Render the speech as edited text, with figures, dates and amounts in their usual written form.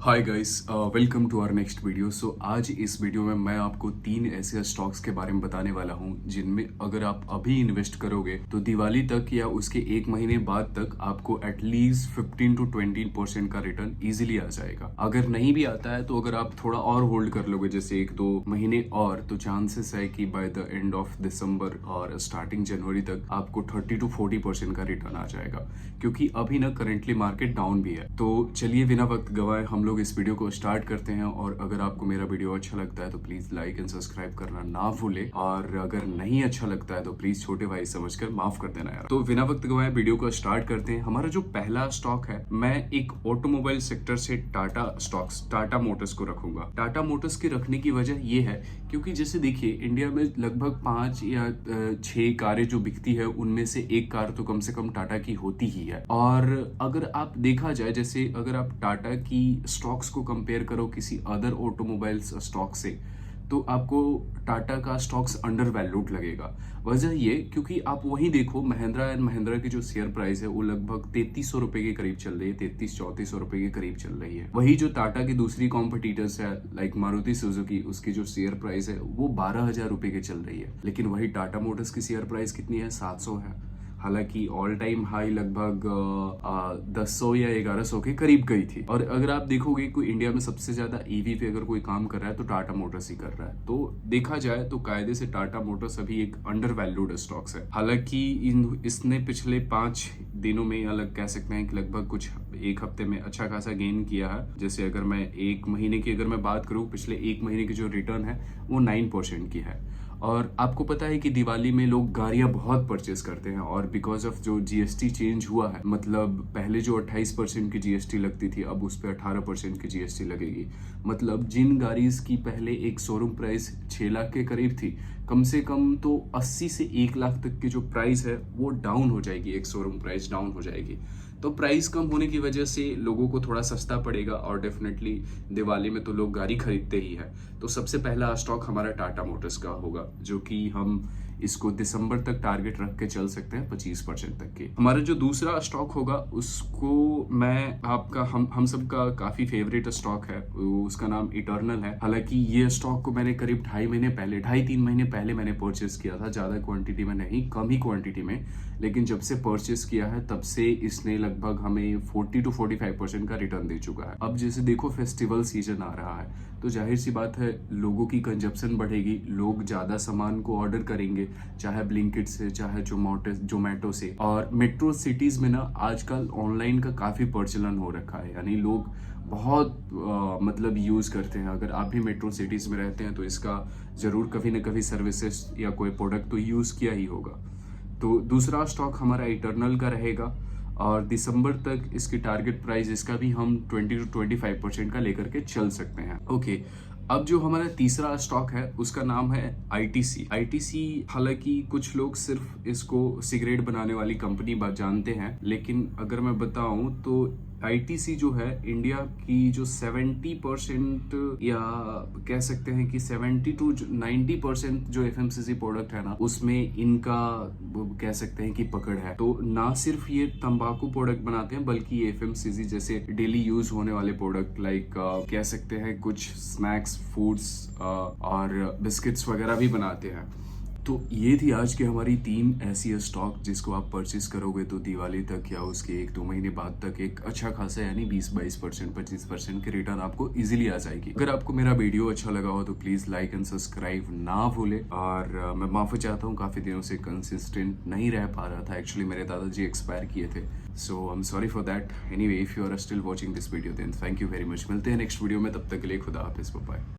Hi guys, welcome to our next video. So आज इस video में मैं आपको 3 ऐसे स्टॉक्स के बारे में बताने वाला हूं जिनमें अगर आप अभी इन्वेस्ट करोगे तो दिवाली तक या उसके एक महीने बाद तक आपको एटलीस्ट 15 to 20% का रिटर्न इजीली आ जाएगा। अगर नहीं भी आता है तो अगर आप थोड़ा और होल्ड कर लोगे जैसे 1-2 महीने और, तो चांसेस है कि by the end of December और स्टार्टिंग जनवरी तक आपको 30 to 40% का रिटर्न आ जाएगा, क्योंकि अभी ना करंटली मार्केट डाउन भी है। तो चलिए बिना वक्त गवाए हम लोग इस वीडियो को स्टार्ट करते हैं। और अगर आपको मेरा वीडियो अच्छा लगता है तो प्लीज लाइक एंड सब्सक्राइब करना ना भूले, और अगर नहीं अच्छा लगता है तो प्लीज छोटे भाई समझकर माफ कर देना यार। तो बिना वक्त गवाए वीडियो को स्टार्ट करते हैं। हमारा जो पहला स्टॉक है, मैं एक ऑटोमोबाइल सेक्टर से टाटा मोटर्स को रखूंगा। टाटा मोटर्स के रखने की वजह यह है क्योंकि जैसे देखिए इंडिया में लगभग 5 या 6 कारें जो बिकती है उनमें से एक कार तो कम से कम टाटा की होती ही है। और अगर आप देखा जाए, जैसे अगर आप टाटा की स्टॉक्स को कंपेयर करो किसी अदर ऑटोमोबाइल्स स्टॉक से, तो आपको टाटा का स्टॉक्स अंडर वैल्यूड लगेगा। वजह ये क्योंकि आप वहीं देखो महिंद्रा एंड महिंद्रा की जो शेयर प्राइस है वो लगभग 3300 रुपए के करीब चल रही है, 3300-3400 रुपए के करीब चल रही है। वही जो टाटा की दूसरी कॉम्पिटिटर्स है लाइक मारुति सुजुकी, उसकी जो शेयर प्राइस है वो 12,000 रुपए की चल रही है। लेकिन वही टाटा मोटर्स की शेयर प्राइस कितनी है? 700 है। हालांकि ऑल टाइम हाई लगभग 1000 या 1100 के करीब गई थी। और अगर आप देखोगे कोई इंडिया में सबसे ज्यादा ईवी पे अगर कोई काम कर रहा है तो टाटा मोटर्स ही कर रहा है। तो देखा जाए तो कायदे से टाटा मोटर्स अभी एक अंडर वैल्यूड स्टॉक्स है। हालांकि इसने पिछले 5 दिनों में अलग कह सकते हैं कि लगभग कुछ एक हफ्ते में अच्छा खासा गेन किया है। जैसे अगर मैं एक महीने की अगर मैं बात करूं, पिछले एक महीने की जो रिटर्न है वो 9% की है। और आपको पता है कि दिवाली में लोग गाड़ियां बहुत परचेस करते हैं, और बिकॉज ऑफ जो जीएसटी चेंज हुआ है, मतलब पहले जो 28% की जीएसटी लगती थी अब उस पर 18% की जीएसटी लगेगी। मतलब जिन गाड़ीज की पहले एक शोरूम प्राइस 6 लाख के करीब थी, कम से कम तो 80 से 1 लाख तक की जो प्राइस है वो डाउन हो जाएगी, एक शोरूम प्राइस डाउन हो जाएगी। तो प्राइस कम होने की वजह से लोगों को थोड़ा सस्ता पड़ेगा, और डेफिनेटली दिवाली में तो लोग गाड़ी खरीदते ही है। तो सबसे पहला स्टॉक हमारा टाटा मोटर्स का होगा, जो कि हम इसको दिसंबर तक टारगेट रख के चल सकते हैं 25% तक के। हमारा जो दूसरा स्टॉक होगा उसको मैं आपका हम सबका काफी फेवरेट स्टॉक है, उसका नाम इटर्नल है। हालांकि ये स्टॉक को मैंने करीब 2.5 महीने पहले मैंने परचेस किया था, ज्यादा क्वांटिटी में नहीं, कम ही क्वांटिटी में। लेकिन जब से परचेस किया है तब से इसने लगभग हमें 40 to 45% का रिटर्न दे चुका है। अब जैसे देखो फेस्टिवल सीजन आ रहा है तो जाहिर सी बात है लोगों की कंजप्शन बढ़ेगी, लोग ज्यादा सामान को ऑर्डर करेंगे, चाहे ब्लिंकिट से चाहे जोमेटो से। और मेट्रो सिटीज में ना आजकल ऑनलाइन का काफी प्रचलन हो रखा है, यानी लोग बहुत मतलब यूज करते हैं। अगर आप भी मेट्रो सिटीज में रहते हैं तो इसका जरूर कभी ना कभी सर्विसेज या कोई प्रोडक्ट तो यूज किया ही होगा। तो दूसरा स्टॉक हमारा इटर्नल का रहेगा, और दिसंबर तक इसकी टारगेट प्राइस इसका भी हम 20 to 25% का लेकर के चल सकते हैं। ओके, अब जो हमारा तीसरा स्टॉक है उसका नाम है आईटीसी। आईटीसी हालांकि कुछ लोग सिर्फ इसको सिगरेट बनाने वाली कंपनी जानते हैं, लेकिन अगर मैं बताऊं तो आईटीसी जो है इंडिया की जो 70% या कह सकते हैं कि 70 to 90% जो एफएमसीजी प्रोडक्ट है ना, उसमें इनका कह सकते हैं कि पकड़ है। तो ना सिर्फ ये तंबाकू प्रोडक्ट बनाते हैं बल्कि ये एफएमसीजी जैसे डेली यूज होने वाले प्रोडक्ट लाइक कह सकते हैं कुछ स्नैक्स, फूड्स और बिस्किट्स वगैरह भी बनाते हैं। तो ये थी आज की हमारी 3 ऐसी स्टॉक जिसको आप परचेस करोगे तो दिवाली तक या उसके 1-2 महीने बाद तक एक अच्छा खासा यानी 20-22%, 25% की रिटर्न आपको इजीली आ जाएगी। अगर आपको मेरा वीडियो अच्छा लगा हो तो प्लीज लाइक एंड सब्सक्राइब ना भूले। और मैं माफी चाहता हूँ, काफी दिनों से कंसिस्टेंट नहीं रह पा रहा था। एक्चुअली मेरे दादाजी एक्सपायर किए थे, so I am sorry for that. Anyway, if you are still watching this video then thank you very much. मिलते हैं नेक्स्ट वीडियो में, तब तक के लिए खुदा हाफिज, बाय।